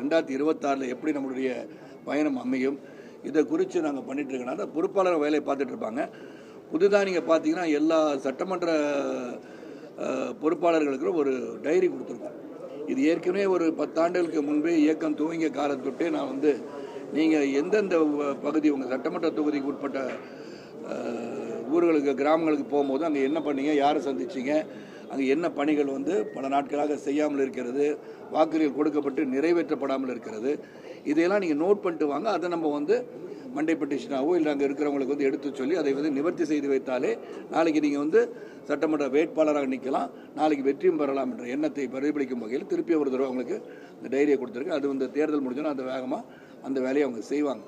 2026 எப்படி நம்மளுடைய பயணம் அமையும் இதை குறித்து நாங்கள் பண்ணிகிட்ருக்கனால பொறுப்பாளர் வேலையை பார்த்துட்டு இருப்பாங்க. புதுதாக நீங்கள் பார்த்தீங்கன்னா எல்லா சட்டமன்ற பொறுப்பாளர்களுக்கும் ஒரு டைரி கொடுத்துருக்கோம். இது ஏற்கனவே ஒரு 10 ஆண்டுகளுக்கு முன்பே இயக்கம் துவங்கிய காலத்தொட்டே நான் நீங்கள் எந்தெந்த பகுதி உங்கள் சட்டமன்ற தொகுதிக்கு உட்பட்ட ஊர்களுக்கு கிராமங்களுக்கு போகும்போது அங்கே என்ன பண்ணீங்க, யாரை சந்திச்சிங்க, அங்கே என்ன பணிகள் பல நாட்களாக செய்யாமல் இருக்கிறது, வாக்குறுதிகள் கொடுக்கப்பட்டு நிறைவேற்றப்படாமல் இருக்கிறது, இதையெல்லாம் நீங்கள் நோட் பண்ணிட்டு வாங்க. அதை நம்ம மண்டே பெட்டிஷனாவோ இல்லை அங்கே இருக்கிறவங்களுக்கு எடுத்து சொல்லி அதை நிவர்த்தி செய்து வைத்தாலே நாளைக்கு நீங்கள் சட்டமன்ற வேட்பாளராக நிற்கலாம், நாளைக்கு வெற்றியும் பெறலாம் என்ற எண்ணத்தை பிரதிபலிக்கும் வகையில் திருப்பி ஒரு தடவை அவங்களுக்கு இந்த டைரியை கொடுத்துருக்கு. அது தேர்தல் முடிஞ்சோன்னா அந்த வேகமாக அந்த வேலையை அவங்க செய்வாங்க.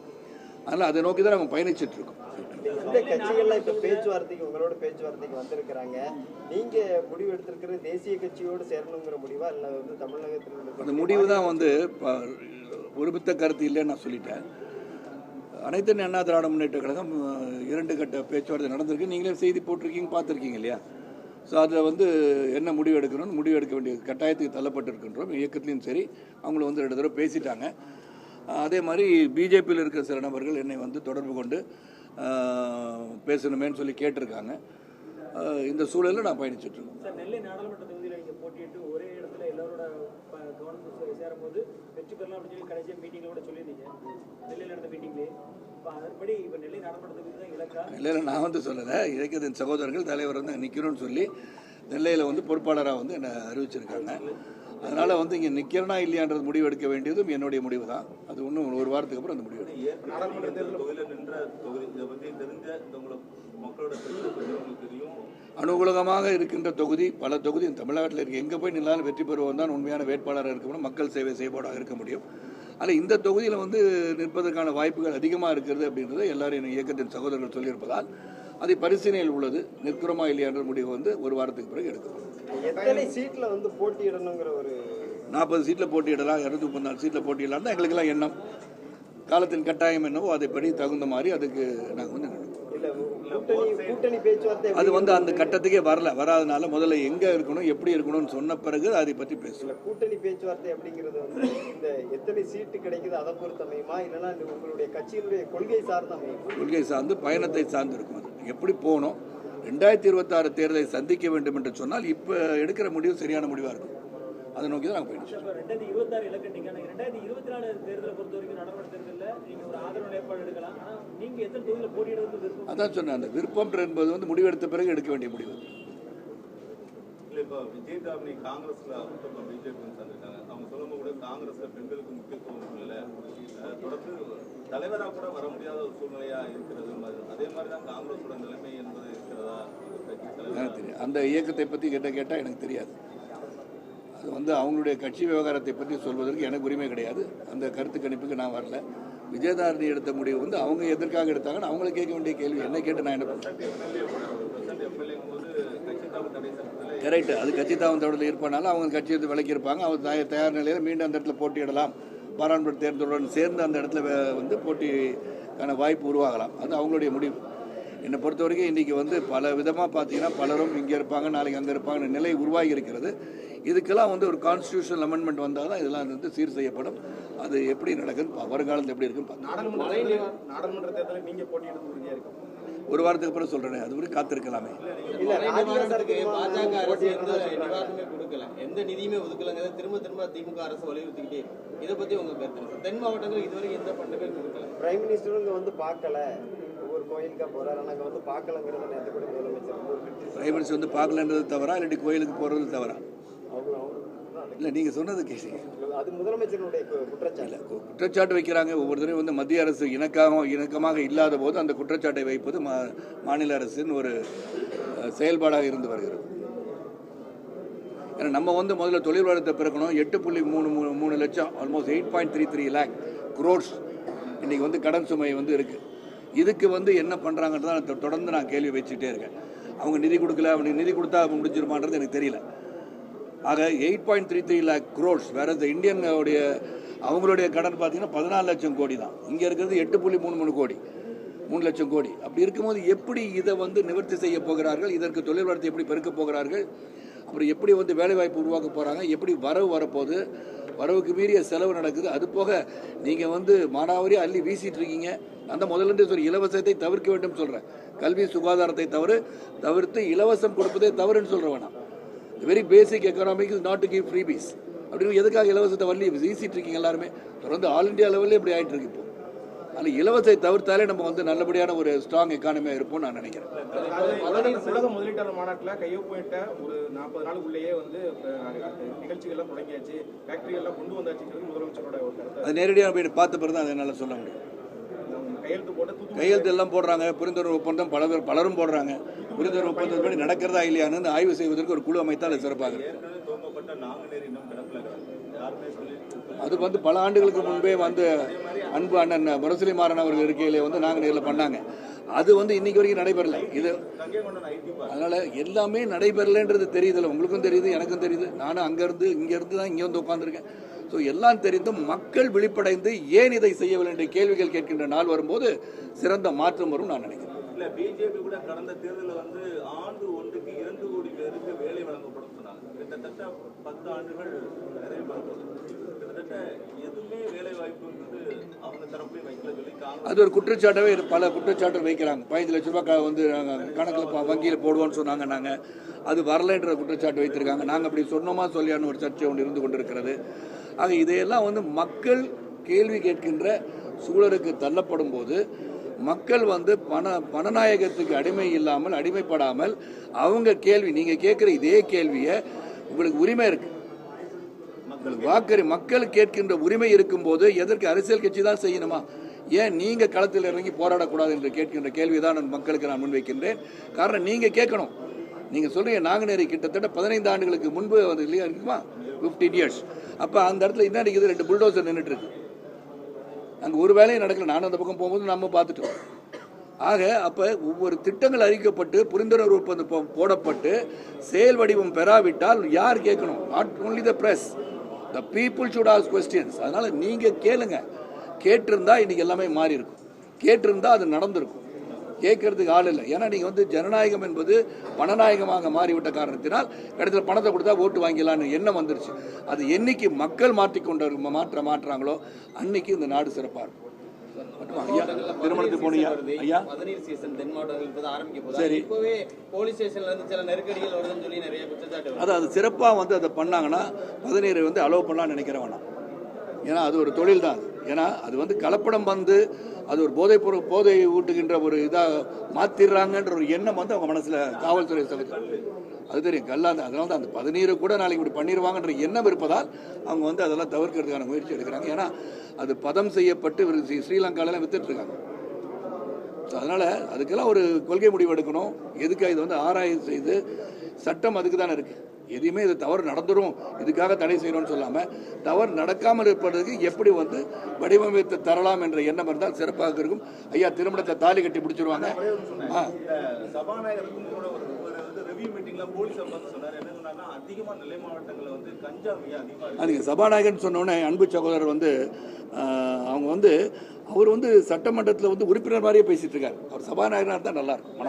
அதனால் அதை நோக்கி தான் அவங்க பயணிச்சுட்டு இருக்கோம். இந்த கட்சிகள்லாம் இப்போ பேச்சுவார்த்தைக்கு உங்களோட பேச்சுவார்த்தைக்கு வந்திருக்கிறாங்க. நீங்கள் முடிவு எடுத்திருக்கிறது தேசிய கட்சியோடு சேரணுங்கிற முடிவா இல்லை தமிழகத்தில் அந்த முடிவு தான் ஒருமித்த கருத்து இல்லைன்னு நான் சொல்லிட்டேன். அனைத்து அண்ணா திராவிட முன்னேற்ற கழகம் 2 கட்ட பேச்சுவார்த்தை நடந்திருக்கு. நீங்களே செய்தி போட்டிருக்கீங்க, பார்த்துருக்கீங்க இல்லையா? ஸோ அதில் என்ன முடிவு எடுக்கணும்னு முடிவு எடுக்க வேண்டிய கட்டாயத்துக்கு தள்ளப்பட்டு இருக்கின்றோம். இயக்கத்துலேயும் சரி அவங்கள 2 தடவை பேசிட்டாங்க. அதே மாதிரி பிஜேபியில் இருக்கிற சில நபர்கள் என்னை தொடர்பு கொண்டு பேசணுமேன்னு சொல்லி கேட்டிருக்காங்க. இந்த சூழலில் நான் பயணிச்சுட்ருக்கேன். சார், நெல்லை நாடாளுமன்ற தொகுதியில் நீங்கள் போட்டியிட்டு ஒரே இடத்துல எல்லாரோட கவனம் சேரும்போது வெற்றி பெறலாம் அப்படின்னு சொல்லி கடைசியாக மீட்டிங்கில் கூட சொல்லியிருந்தீங்க, நெல்லையில் நடந்த மீட்டிங்லேயே. இப்போ அதன்படி இப்போ நெல்லை நாடாளுமன்ற தொகுதி தான் இலக்கா? நெல்லையில் நான் சொல்லலை, இயக்கத்தின் சகோதரர்கள் தலைவர் நிற்கணும்னு சொல்லி நெல்லையில் பொறுப்பாளராக என்னை அறிவிச்சிருக்காங்க. அதனால் இங்கே நிற்கிறனா இல்லையான்றது முடிவு எடுக்க வேண்டியதும் என்னுடைய முடிவு தான். அது இன்னும் ஒரு வாரத்துக்கு அப்புறம் அந்த முடிவு அனுகூலமாக இருக்கின்ற தொகுதி பல தொகுதி தமிழ்நாட்டில் இருக்க எங்கே போய் நின்னாலும் வெற்றி பெறுவோம் தான் உண்மையான வேட்பாளராக இருக்க முடியும், மக்கள் சேவை செய்வோடாக இருக்க முடியும். ஆனால் இந்த தொகுதியில் நிற்பதற்கான வாய்ப்புகள் அதிகமாக இருக்கிறது அப்படின்றத எல்லாரும் இயக்கத்தின் சகோதரர்கள் சொல்லியிருப்பதால் அதை பரிசீலனையில் உள்ளது. நிற்கிறோமா இல்லையான்ற முடிவு ஒரு வாரத்துக்கு பிறகு எடுக்கணும். எத்தனை சீட்டில் போட்டியிடணுங்கிற ஒரு 40 சீட்டில் போட்டியிடலாம், 234 சீட்டில் போட்டியிடலாம் தான் எங்களுக்கெல்லாம் எண்ணம். காலத்தின் கட்டாயம் என்னவோ அதைப்படி தகுந்த மாதிரி அதுக்கு நாங்கள் அது அந்த கட்டத்துக்கே வராதனால முதல்ல எங்க இருக்கணும் எப்படி இருக்கணும்னு சொன்ன பிறகு அதை பற்றி பேசல. கூட்டணி பேச்சுவார்த்தை அப்படிங்கிறது இந்த எத்தனை சீட்டு கிடைக்குது அதை பொறுத்து அமையுமா, இல்லைன்னா உங்களுடைய கட்சியினுடைய கொள்கை சார்ந்து அமையுமா? கொள்கை சார்ந்து பயணத்தை சார்ந்து இருக்கும். அது எப்படி போகணும், 2026 தேர்தலை சந்திக்க வேண்டும் என்று சொன்னால் இப்போ எடுக்கிற முடிவு சரியான முடிவாக இருக்கும். அதை நோக்கி தான் நாங்கள் போயிடுவோம். 2026 இலக்கண்டிங்க. 2024 தேர்தலை பொறுத்த வரைக்கும் நாடாளுமன்ற தேர்தலில் நீங்கள் ஒரு ஆதரவு நிலைப்பாடு எடுக்கலாம். ஆனால் நீங்கள் எத்தனை தொகுதியில் போட்டியிடுறது விருப்பம்? அதான் சொன்னேன், அந்த விருப்பம் என்பது முடிவெடுத்த பிறகு எடுக்க வேண்டிய முடிவு. இல்லை, இப்போ விஜயதாரணி காங்கிரஸ்ல பிஜேபி சந்திருக்காங்க. அவங்க சொல்லும்போது கூட காங்கிரஸ்ல பெண்களுக்கு முக்கியத்துவம் இல்லை, தொடர்ந்து தலைவராக கூட வர முடியாத ஒரு சூழ்நிலையா இருக்கிறது. அதே மாதிரி தான் காங்கிரஸோட நிலைமை என்பது இருக்கிறதா? எனக்கு தெரியும், அந்த இயக்கத்தை பற்றி கேட்டால் எனக்கு தெரியாது. அது அவங்களுடைய கட்சி விவகாரத்தை பற்றி சொல்வதற்கு எனக்கு உரிமை கிடையாது. அந்த கருத்து கணிப்புக்கு நான் வரல. விஜயதாரணி எடுத்த முடிவு அவங்க எதற்காக எடுத்தாங்கன்னு அவங்களை கேட்க வேண்டிய கேள்வி என்ன கேட்டு நான் என்ன பண்ணுறேன்? கரெக்டு, அது கட்சி தாவந்தோட இருப்பனால அவங்க கட்சியை விலக்கி இருப்பாங்க. அவங்க தயார் நிலையில் மீண்டும் அந்த இடத்துல போட்டியிடலாம். பாராளுமன்ற தேர்தலுடன் சேர்ந்து அந்த இடத்துல போட்டிக்கான வாய்ப்பு உருவாகலாம். அது அவங்களுடைய முடிவு. என்னை பொறுத்த வரைக்கும் இன்றைக்கி பல விதமாக பார்த்தீங்கன்னா பலரும் இங்கே இருப்பாங்க, நாளைக்கு அங்கே இருப்பாங்க நிலை உருவாகி இருக்கிறது. இதுக்கெல்லாம் ஒரு கான்ஸ்டியூஷனல் அமெண்ட்மெண்ட் வந்தால் தான் இதெல்லாம் சீர் செய்யப்படும். அது எப்படி நடக்குது, வருங்காலத்தில் எப்படி இருக்குன்னு நாடாளுமன்ற தேர்தலில் நீங்கள் போட்டியிட உறுதியாக இருக்கும். ஒரு வாரத்துக்கு அப்புறம் சொல்கிறேன், அது வரைக்கும் காத்திருக்கலாமே. பாஜக அரசு நிவாரணமே கொடுக்கல, எந்த நிதியுமே ஒதுக்கலங்கிறத திரும்ப திமுக அரசு வலியுறுத்திக்கிட்டே. இதை பற்றி உங்கள் கருத்து? தென் மாவட்டங்கள் இதுவரைக்கும் எந்த ஃபண்டுமே கொடுக்கல. பிரைம் மினிஸ்டரும் பார்க்கல, ஒவ்வொரு கோயிலுக்கா போறாரு, நாங்கள் பார்க்கலங்கிறத நேற்று கூட முதலமைச்சர் பிரைம் மினிஸ்டர் பார்க்கலன்றது தவறா, இல்லாட்டி கோயிலுக்கு போகிறது தவறா? இல்லை, நீங்கள் சொன்னது கேட்டீங்க. அது முதலமைச்சருடைய குற்றச்சாட்டு இல்லை. குற்றச்சாட்டு வைக்கிறாங்க ஒவ்வொருத்தரையும் மத்திய அரசு இணக்கமாக இல்லாத போது அந்த குற்றச்சாட்டை வைப்பது மாநில அரசின் ஒரு செயல்பாடாக இருந்து வருகிறது. ஏன்னா நம்ம முதல்ல தொழில் வளத்தை பிறக்கணும். 8.33 லட்சம், ஆல்மோஸ்ட் 8.33 lakh crores இன்றைக்கி கடன் சுமை இருக்குது. இதுக்கு என்ன பண்ணுறாங்கன்னு தான் தொடர்ந்து நான் கேள்வி வச்சுக்கிட்டே இருக்கேன். அவங்க நிதி கொடுக்கல, அவனுக்கு நிதி கொடுத்தா முடிஞ்சிருமான்றது எனக்கு தெரியல. ஆக 8.33 lakh crores, வேற இந்தியன் அவங்களுடைய கடன் பார்த்தீங்கன்னா 14 லட்சம் கோடி தான். இங்கே இருக்கிறது 8.33 கோடி, 3 லட்சம் கோடி. அப்படி இருக்கும்போது எப்படி இதை நிவர்த்தி செய்ய போகிறார்கள், இதற்கு தொழில் வளர்ச்சி எப்படி பெருக்க போகிறார்கள், அப்புறம் எப்படி வேலைவாய்ப்பு உருவாக்க போகிறாங்க, எப்படி வரவு வரப்போகுது, வரவுக்கு மீறிய செலவு நடக்குது. அது போக நீங்கள் வந்து மானாவாரியாக அள்ளி வீசிட்டு இருக்கீங்க. அந்த முதல்ல சொல்லி இலவசத்தை தவிர்க்க வேண்டும் சொல்கிறேன். கல்வி சுகாதாரத்தை தவிர்த்து இலவசம் கொடுப்பதே தவறுன்னு சொல்கிற வேணாம். Very basic economic is not to give freebies அப்படின்னு எதுக்காக இலவசத்தை வள்ளி வீசிட்டு இருக்கீங்க எல்லாருமே? தொடர்ந்து ஆல் இண்டியா லெவலில் இப்படி ஆகிட்டு இருக்கு. இப்போ ஆனால் இலவசத்தை தவிர்த்தாலே நம்ம வந்து நல்லபடியான ஒரு ஸ்ட்ராங் எக்கானமியாக இருப்போம்னு நான் நினைக்கிறேன். உலக முதலீட்டாளர் மாநாட்டில் கையொப்பமிட்ட ஒரு 40 நாளுக்குள்ளேயே வந்து நிகழ்ச்சிகள்லாம் தொடங்கியாச்சு, ஃபேக்டரியெல்லாம் கொண்டு வந்தாச்சுங்கிறது முதலமைச்சரோட ஒரு கருத்து. அது நேரடியாக போய் பார்த்த பிறகு தான் அதை என்னால் சொல்ல முடியும். கையெழுத்து எல்லாம் போடுறாங்க, புரிந்துணர்வு ஒப்பந்தம் பலரும் போடுறாங்க. புரிந்துணர்வு ஒப்பந்தப்படி நடக்கிறதா இல்லையான்னு ஆய்வு செய்வதற்கு ஒரு குழு அமைத்தால் அது சிறப்பாக. அது வந்து பல ஆண்டுகளுக்கு முன்பே வந்து அன்பு அண்ணன் முரசொலி மாறன் அவர்கள் இருக்கையிலே வந்து நாங்குநேரில் பண்ணாங்க. அது வந்து இன்னைக்கு வரைக்கும் நடைபெறல. இது அதனால எல்லாமே நடைபெறலன்றது தெரியுதுல்ல, உங்களுக்கும் தெரியுது, எனக்கும் தெரியுது. நானும் அங்கேருந்து இங்கேருந்து தான் இங்கே வந்து உட்காந்துருக்கேன். ஸோ எல்லாம் தெரிந்தும் மக்கள் விழிப்படைந்து ஏன் இதை செய்யவில்லை என்ற கேள்விகள் கேட்கின்ற நாள் வரும்போது சிறந்த மாற்றம் வரும் நான் நினைக்கிறேன். இல்ல பிஜேபி கூட கடந்த தேர்தலில் வந்து ஆண்டு ஒன்றுக்கு 2 கோடி பேருக்கு வேலை வழங்கப்படும் சொன்னாங்க. கிட்டத்தட்ட 10 ஆண்டுகள் நிறைவு பெறப்படும். கிட்டத்தட்ட எதுவுமே வேலை வாய்ப்புங்கிறது அவங்க தரப்புலையும் வைக்கல சொல்லி அது ஒரு குற்றச்சாட்டவே பல குற்றச்சாட்டு வைக்கிறாங்க. 15 லட்ச ரூபாய் வந்து கணக்கில் வங்கியில் போடுவோன்னு சொன்னாங்க. நாங்கள் அது வரலைன்ற குற்றச்சாட்டு வைத்திருக்காங்க. நாங்கள் அப்படி சொன்னோமா சொல்லியான்னு ஒரு சர்ச்சை ஒன்று இருந்து கொண்டிருக்கிறது. ஆக இதையெல்லாம் வந்து மக்கள் கேள்வி கேட்கின்ற சூழலுக்கு தள்ளப்படும் போது மக்கள் வந்து பணநாயகத்துக்கு அடிமை இல்லாமல் அடிமைப்படாமல் அவங்க கேள்வி நீங்கள் கேட்குற இதே கேள்வியை உங்களுக்கு உரிமை இருக்கு. மக்கள் கேட்கின்ற உரிமை இருக்கும்போது எதற்கு அரசியல் கட்சி தான் செய்யணுமா? ஏன் நீங்க களத்தில் இறங்கி போராடக்கூடாது என்று கேட்கின்ற கேள்விதான் நான் மக்களுக்கு நான் முன்வைக்கின்றேன். காரணம் நீங்க கேட்கணும். நீங்க சொல்றீங்க நாங்குநேரி கிட்டத்தட்ட 15 ஆண்டுகளுக்கு முன்பு வந்து இல்லையா இருக்குமா, 15 இயர்ஸ். அப்ப அந்த இடத்துல என்ன இருக்குது, 2 புல்டோசர் நின்றுட்டு இருக்கு. அங்கே ஒரு வேலையும் நடக்கல. நானும் அந்த பக்கம் போகும்போது நம்ம பார்த்துட்டோம். ஆக அப்போ ஒவ்வொரு திட்டங்கள் அறிவிக்கப்பட்டு புரிந்துணர்வு ஒப்பந்தம் போடப்பட்டு செயல் வடிவம் பெறாவிட்டால் யார் கேட்கணும்? Not only the press, the people should ask questions. அதனால நீங்க கேளுங்க. கேட்டிருந்தா இன்னைக்கு எல்லாமே மாறி இருக்கும். கேட்டிருந்தா அது நடந்திருக்கும். கேட்கறதுக்கு ஆள் இல்லை. ஏன்னா நீங்கள் வந்து ஜனநாயகம் என்பது பணநாயகமாக மாறிவிட்ட காரணத்தினால் இடத்துல பணத்தை கொடுத்தா ஓட்டு வாங்கிடலான்னு எண்ணம் வந்துருச்சு. அது என்னைக்கு மக்கள் மாற்றாங்களோ அன்னைக்கு இந்த நாடு சிறப்பாக இருக்கும். திருமணத்துக்கு போனீங்க ஐயா, பதநீர் சீசன் தென் மாவட்டங்கள் ஆரம்பிக்க போகுது. சரி, இப்பவே போலீஸ் ஸ்டேஷன்ல இருந்து சில நெருக்கடிகள் வருதுன்னு சொல்லி நிறைய குற்றச்சாட்டு. அது சிறப்பாக வந்து அதை பண்ணாங்கன்னா பதநீரை வந்து அலோவ் பண்ணலாம்னு நினைக்கிறேன் வேணாம். ஏன்னா அது ஒரு தொழில் தான். ஏன்னா அது வந்து கலப்படம் வந்து அது ஒரு போதை ஊட்டுகின்ற ஒரு இதாக மாற்றிடுறாங்கன்ற ஒரு எண்ணம் வந்து அவங்க மனசில் காவல்துறை சொல்லுது. அது தெரியும் கல்லாது. அதனால தான் அந்த பதநீரை கூட நாளைக்கு இப்படி பண்ணிடுவாங்கன்ற எண்ணம் இருப்பதால் அவங்க வந்து அதெல்லாம் தவிர்க்கிறதுக்கான முயற்சி எடுக்கிறாங்க. ஏன்னா அது பதம் செய்யப்பட்டு ஸ்ரீலங்காலெல்லாம் வித்துட்ருக்காங்க. அதனால் அதுக்கெல்லாம் ஒரு கொள்கை முடிவு எடுக்கணும். எதுக்கு இது வந்து ஆராய்ச்சி செய்து சட்டம் அதுக்கு தானே இருக்குது. எதையுமே இது தவறு நடந்துடும் இதுக்காக தடை செய்யணும்னு சொல்லாமல் தவறு நடக்காமல் இருப்பதற்கு எப்படி வந்து வடிவமைத்து தரலாம் என்ற எண்ணம் இருந்தால் சிறப்பாக இருக்கும். ஐயா திருமணத்தை தாலி கட்டி பிடிச்சிருவாங்க. சபாநாயகருக்கும் கூட ஒரு ரிவ்யூ மீட்டிங்ல போலீஸ் சொன்னார். என்ன சொன்னாங்கன்னா அதிகமாக நெல்லை மாவட்டங்களில் வந்து கஞ்சா அதிகமாக. நீங்கள் சபாநாயகர்னு சொன்னோடனே அன்பு சகோதரர் வந்து அவங்க வந்து அவர் வந்து சட்டமன்றத்தில் வந்து உறுப்பினர் மாதிரியே பேசிட்டு இருக்காரு. அவர் சபாநாயகராக இருந்தால் நல்லா இருக்கும்.